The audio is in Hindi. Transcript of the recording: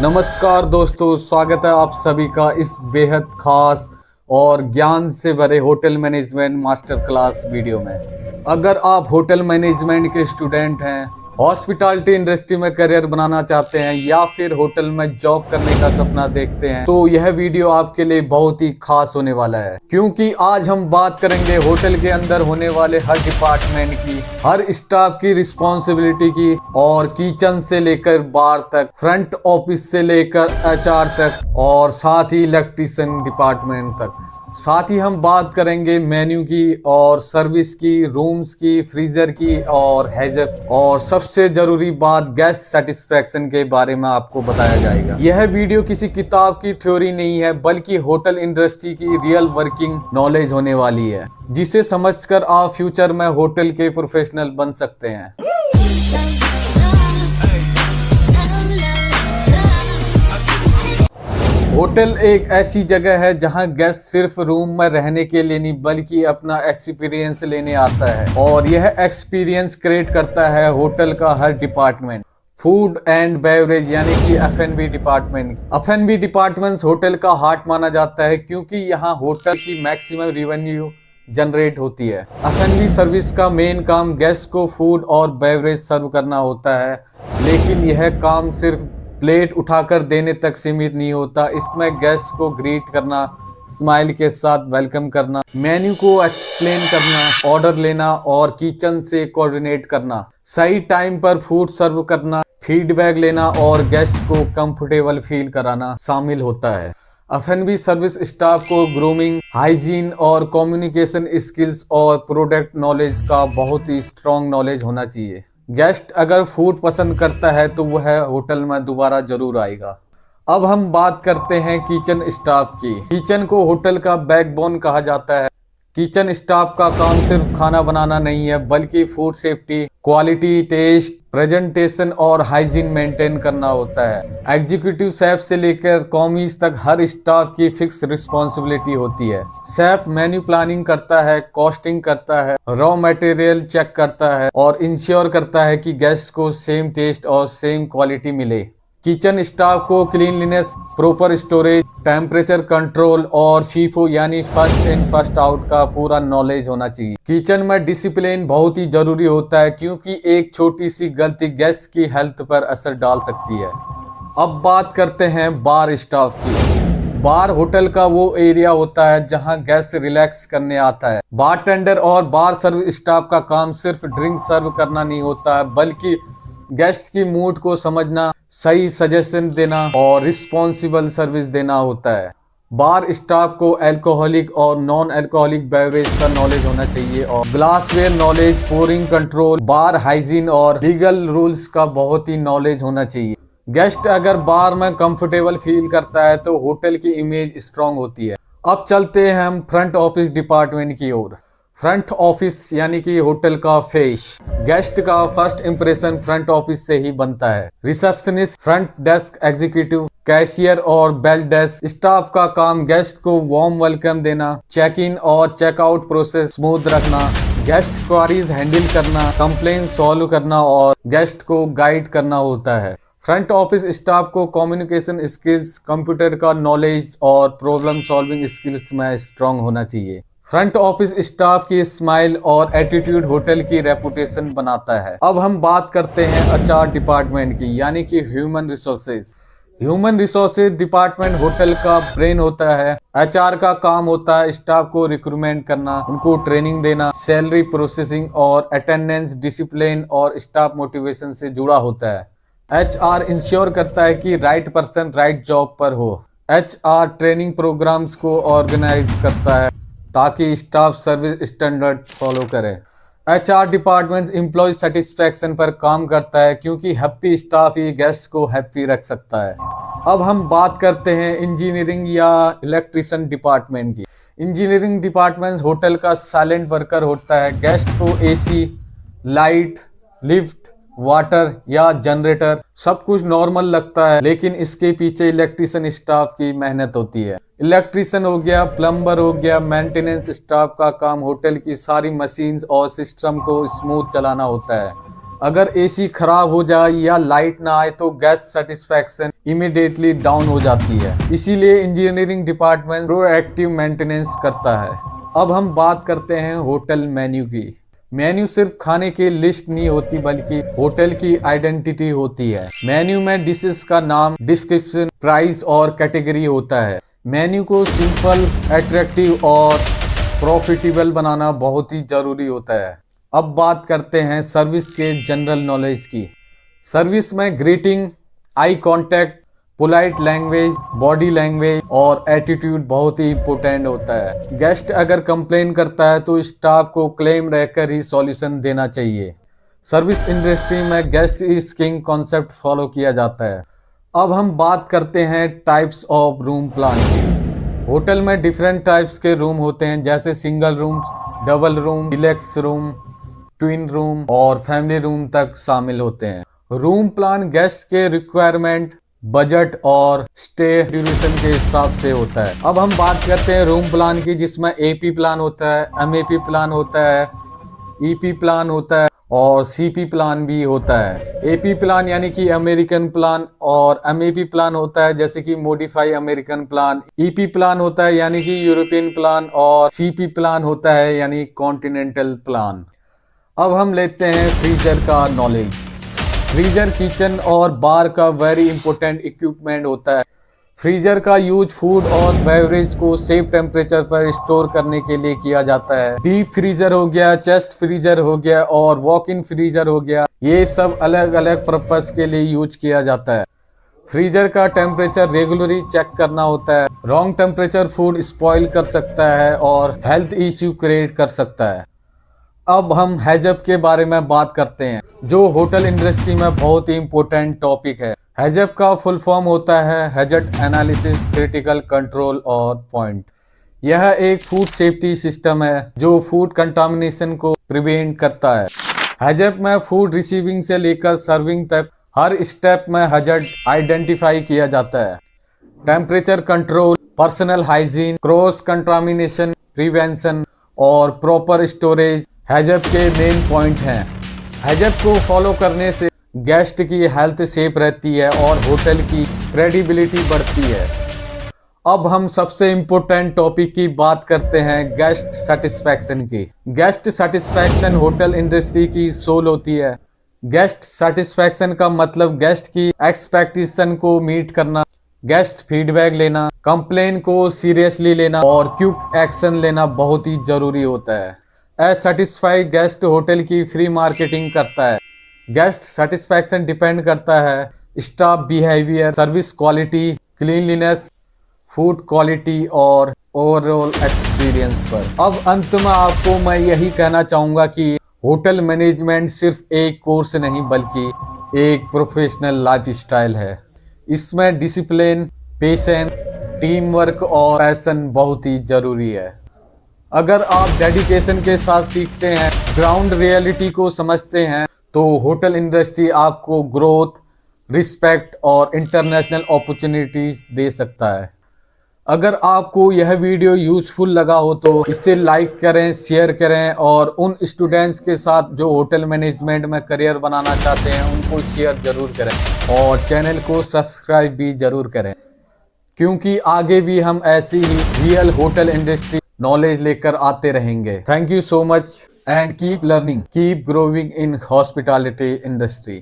नमस्कार दोस्तों, स्वागत है आप सभी का इस बेहद खास और ज्ञान से भरे hotel management master class video में। अगर आप होटल मैनेजमेंट के स्टूडेंट हैं, हॉस्पिटैलिटी इंडस्ट्री में करियर बनाना चाहते हैं या फिर होटल में जॉब करने का सपना देखते हैं, तो यह वीडियो आपके लिए बहुत ही खास होने वाला है। क्योंकि आज हम बात करेंगे होटल के अंदर होने वाले हर डिपार्टमेंट की, हर स्टाफ की रिस्पॉन्सिबिलिटी की, और किचन से लेकर बार तक, फ्रंट ऑफिस से लेकर HR तक, और साथ ही इलेक्ट्रीशियन डिपार्टमेंट तक। साथ ही हम बात करेंगे मेन्यू की और सर्विस की, रूम्स की, फ्रीजर की और हैजअप, और सबसे जरूरी बात गेस्ट सेटिस्फेक्शन के बारे में आपको बताया जाएगा। यह वीडियो किसी किताब की थ्योरी नहीं है, बल्कि होटल इंडस्ट्री की रियल वर्किंग नॉलेज होने वाली है, जिसे समझकर आप फ्यूचर में होटल के प्रोफेशनल बन सकते हैं। होटल एक ऐसी जगह है जहां गेस्ट सिर्फ रूम में रहने के लिए नहीं, बल्कि अपना एक्सपीरियंस लेने आता है, और यह एक्सपीरियंस क्रिएट करता है होटल का हर डिपार्टमेंट। फूड एंड बेवरेज यानी कि F&B department. F&B department hotel का हार्ट माना जाता है, क्योंकि यहाँ होटल की मैक्सिमम रेवेन्यू जनरेट होती है। F&B सर्विस का मेन काम गेस्ट को फूड और बेवरेज सर्व करना होता है, लेकिन यह काम सिर्फ प्लेट उठाकर देने तक सीमित नहीं होता। इसमें गेस्ट को ग्रीट करना, स्माइल के साथ वेलकम करना, मेन्यू को एक्सप्लेन करना, ऑर्डर लेना और किचन से कोऑर्डिनेट करना, सही टाइम पर फूड सर्व करना, फीडबैक लेना और गेस्ट को कंफर्टेबल फील कराना शामिल होता है। F&B सर्विस स्टाफ को ग्रूमिंग, हाइजीन और कम्युनिकेशन स्किल्स और प्रोडक्ट नॉलेज का बहुत ही स्ट्रॉन्ग नॉलेज होना चाहिए। गेस्ट अगर फूड पसंद करता है तो वह होटल में दोबारा जरूर आएगा। अब हम बात करते हैं किचन स्टाफ की। किचन को होटल का बैकबोन कहा जाता है। किचन स्टाफ का काम सिर्फ खाना बनाना नहीं है, बल्कि food safety, quality, taste, presentation और हाइजीन मेंटेन करना होता है। एग्जीक्यूटिव शेफ से लेकर कॉमीज तक हर स्टाफ की फिक्स रिस्पॉन्सिबिलिटी होती है। शेफ मेन्यू प्लानिंग करता है, कॉस्टिंग करता है, रॉ मटेरियल चेक करता है और इंश्योर करता है कि गेस्ट को सेम टेस्ट और सेम क्वालिटी मिले। किचन स्टाफ को cleanliness, proper storage, temperature control और फीफो यानी फर्स्ट इन फर्स्ट आउट का पूरा नॉलेज होना चाहिए। किचन में डिसिप्लिन बहुत ही जरूरी होता है, क्योंकि एक छोटी सी गलती गेस्ट की हेल्थ पर असर डाल सकती है। अब बात करते हैं बार स्टाफ की। बार होटल का वो एरिया होता है जहां गेस्ट रिलैक्स करने आता है। बारटेंडर और बार सर्व स्टाफ का काम सिर्फ ड्रिंक सर्व करना नहीं होता है, बल्कि गेस्ट की मूड को समझना, सही सजेशन देना और रिस्पॉन्सिबल सर्विस देना होता है। बार स्टाफ को अल्कोहलिक और नॉन अल्कोहलिक बेवरेज का नॉलेज होना चाहिए, और ग्लासवेयर नॉलेज, पोरिंग कंट्रोल, बार हाइजीन और लीगल रूल्स का बहुत ही नॉलेज होना चाहिए। गेस्ट अगर बार में कंफर्टेबल फील करता है तो होटल की इमेज स्ट्रांग होती है। अब चलते हैं हम फ्रंट ऑफिस डिपार्टमेंट की ओर। फ्रंट ऑफिस यानी कि होटल का फेस। गेस्ट का फर्स्ट इंप्रेशन फ्रंट ऑफिस से ही बनता है। Receptionist, front desk executive, cashier और बेल डेस्क स्टाफ का काम गेस्ट को वार्म वेलकम देना, चेक इन और चेकआउट प्रोसेस स्मूथ रखना, गेस्ट क्वारीज हैंडल करना, कंप्लेन सॉल्व करना और गेस्ट को गाइड करना होता है। फ्रंट ऑफिस स्टाफ को कम्युनिकेशन स्किल्स, कंप्यूटर का नॉलेज और प्रॉब्लम सॉल्विंग स्किल्स में स्ट्रांग होना चाहिए। फ्रंट ऑफिस स्टाफ की स्माइल और एटीट्यूड होटल की रेपुटेशन बनाता है। अब हम बात करते हैं HR डिपार्टमेंट की, यानी कि human resources. Human resources department hotel का ब्रेन होता है। HR का काम होता है स्टाफ को रिक्रूटमेंट करना, उनको ट्रेनिंग देना, सैलरी प्रोसेसिंग और अटेंडेंस, डिसिप्लिन और स्टाफ मोटिवेशन से जुड़ा होता है। HR इंश्योर करता है कि राइट पर्सन राइट जॉब पर हो। HR ट्रेनिंग प्रोग्राम्स को ऑर्गेनाइज करता है ताकि स्टाफ सर्विस स्टैंडर्ड फॉलो करे। HR डिपार्टमेंट एम्प्लॉय सेटिस्फैक्शन पर काम करता है, क्योंकि हैप्पी स्टाफ ही गेस्ट को हैप्पी रख सकता है। अब हम बात करते हैं इंजीनियरिंग या इलेक्ट्रिशियन डिपार्टमेंट की। इंजीनियरिंग डिपार्टमेंट होटल का साइलेंट वर्कर होता है। गेस्ट को AC, लाइट, लिफ्ट, वाटर या जनरेटर सब कुछ नॉर्मल लगता है, लेकिन इसके पीछे इलेक्ट्रिशियन स्टाफ की मेहनत होती है। इलेक्ट्रिशियन हो गया, प्लम्बर हो गया, मेंटेनेंस स्टाफ का काम होटल की सारी मशीन्स और सिस्टम को स्मूथ चलाना होता है। अगर एसी खराब हो जाए या लाइट ना आए तो गेस्ट सेटिस्फैक्शन इमीडिएटली डाउन हो जाती है। इसीलिए इंजीनियरिंग डिपार्टमेंट प्रोएक्टिव मेंटेनेंस करता है। अब हम बात करते हैं होटल मेन्यू की। मेन्यू सिर्फ खाने की लिस्ट नहीं होती बल्कि होटल की आइडेंटिटी होती है। मेन्यू में डिशेस का नाम, डिस्क्रिप्शन, प्राइस और कैटेगरी होता है। मेन्यू को सिंपल, अट्रैक्टिव और प्रॉफिटेबल बनाना बहुत ही जरूरी होता है। अब बात करते हैं सर्विस के जनरल नॉलेज की। सर्विस में greeting, eye contact, polite language, body language और एटीट्यूड बहुत ही इंपॉर्टेंट होता है। गेस्ट अगर कंप्लेन करता है तो स्टाफ को क्लेम रहकर ही सॉल्यूशन देना चाहिए। सर्विस इंडस्ट्री में guest is king concept follow किया जाता है। अब हम बात करते हैं टाइप्स ऑफ रूम प्लान की। होटल में डिफरेंट टाइप्स के रूम होते हैं, जैसे single rooms, double room, deluxe room, twin room और फैमिली रूम तक शामिल होते हैं। रूम प्लान गेस्ट के रिक्वायरमेंट, बजट और स्टे ड्यूरेशन के हिसाब से होता है। अब हम बात करते हैं रूम प्लान की, जिसमें एपी प्लान होता है, एमएपी प्लान होता है, ईपी प्लान होता है और सीपी प्लान भी होता है। एपी प्लान यानी कि अमेरिकन प्लान और एमएपी प्लान होता है जैसे कि modify American plan. EP plan होता है यानी कि यूरोपियन प्लान और सीपी प्लान होता है यानी कॉन्टिनेंटल प्लान। अब हम लेते हैं फ्रीजर का नॉलेज। फ्रीजर किचन और बार का वेरी इंपॉर्टेंट इक्विपमेंट होता है। फ्रीजर का यूज फूड और बेवरेज को सेफ टेम्परेचर पर स्टोर करने के लिए किया जाता है। डीप फ्रीजर हो गया, चेस्ट फ्रीजर हो गया और वॉक इन फ्रीजर हो गया, ये सब अलग अलग पर्पस के लिए यूज किया जाता है। फ्रीजर का टेम्परेचर रेगुलरली चेक करना होता है। रॉन्ग टेम्परेचर फूड स्पॉइल कर सकता है और हेल्थ इश्यू क्रिएट कर सकता है। अब हम हैजअप के बारे में बात करते हैं, जो होटल इंडस्ट्री में बहुत ही इंपॉर्टेंट टॉपिक है। हैजअप का फुल फॉर्म होता है हैजर्ड एनालिसिस क्रिटिकल कंट्रोल और पॉइंट। यह एक फूड सेफ्टी सिस्टम है जो फूड कंटामिनेशन को प्रिवेंट करता है। हैजअप में फूड रिसीविंग से लेकर सर्विंग तक हर स्टेप में हैजर्ड आइडेंटिफाई किया जाता है। Temperature control, personal hygiene, cross contamination prevention और प्रॉपर स्टोरेज हैजअप के मेन पॉइंट हैं। हैजअप को फॉलो करने से गेस्ट की हेल्थ सेफ रहती है और होटल की क्रेडिबिलिटी बढ़ती है। अब हम सबसे इम्पोर्टेंट टॉपिक की बात करते हैं, गेस्ट सेटिस्फैक्शन की। गेस्ट सेटिस्फैक्शन होटल इंडस्ट्री की सोल होती है। गेस्ट सेटिस्फैक्शन का मतलब गेस्ट की एक्सपेक्टेशन को मीट करना, गेस्ट फीडबैक लेना, कंप्लेन को सीरियसली लेना और क्विक एक्शन लेना बहुत ही जरूरी होता है। ए सेटिस्फाइड गेस्ट होटल की फ्री मार्केटिंग करता है। गेस्ट सेटिस्फैक्शन डिपेंड करता है staff behaviour, service quality, cleanliness, food quality और ओवरऑल एक्सपीरियंस पर। अब अंत में आपको मैं यही कहना चाहूँगा कि होटल मैनेजमेंट सिर्फ एक कोर्स नहीं बल्कि एक प्रोफेशनल लाइफस्टाइल है। इसमें डिसिप्लिन, पेशेंस, टीम वर्क और पैशन बहुत ही जरूरी है। अगर आप डेडिकेशन के साथ सीखते हैं, ग्राउंड रियलिटी को समझते हैं, तो होटल इंडस्ट्री आपको ग्रोथ, रिस्पेक्ट और इंटरनेशनल अपॉर्चुनिटीज दे सकता है। अगर आपको यह वीडियो यूजफुल लगा हो तो इसे लाइक करें, शेयर करें और उन स्टूडेंट्स के साथ जो होटल मैनेजमेंट में करियर बनाना चाहते हैं उनको शेयर जरूर करें और चैनल को सब्सक्राइब भी जरूर करें, क्योंकि आगे भी हम ऐसी ही रियल होटल इंडस्ट्री नॉलेज लेकर आते रहेंगे। Thank you so much and keep learning, keep growing in hospitality industry.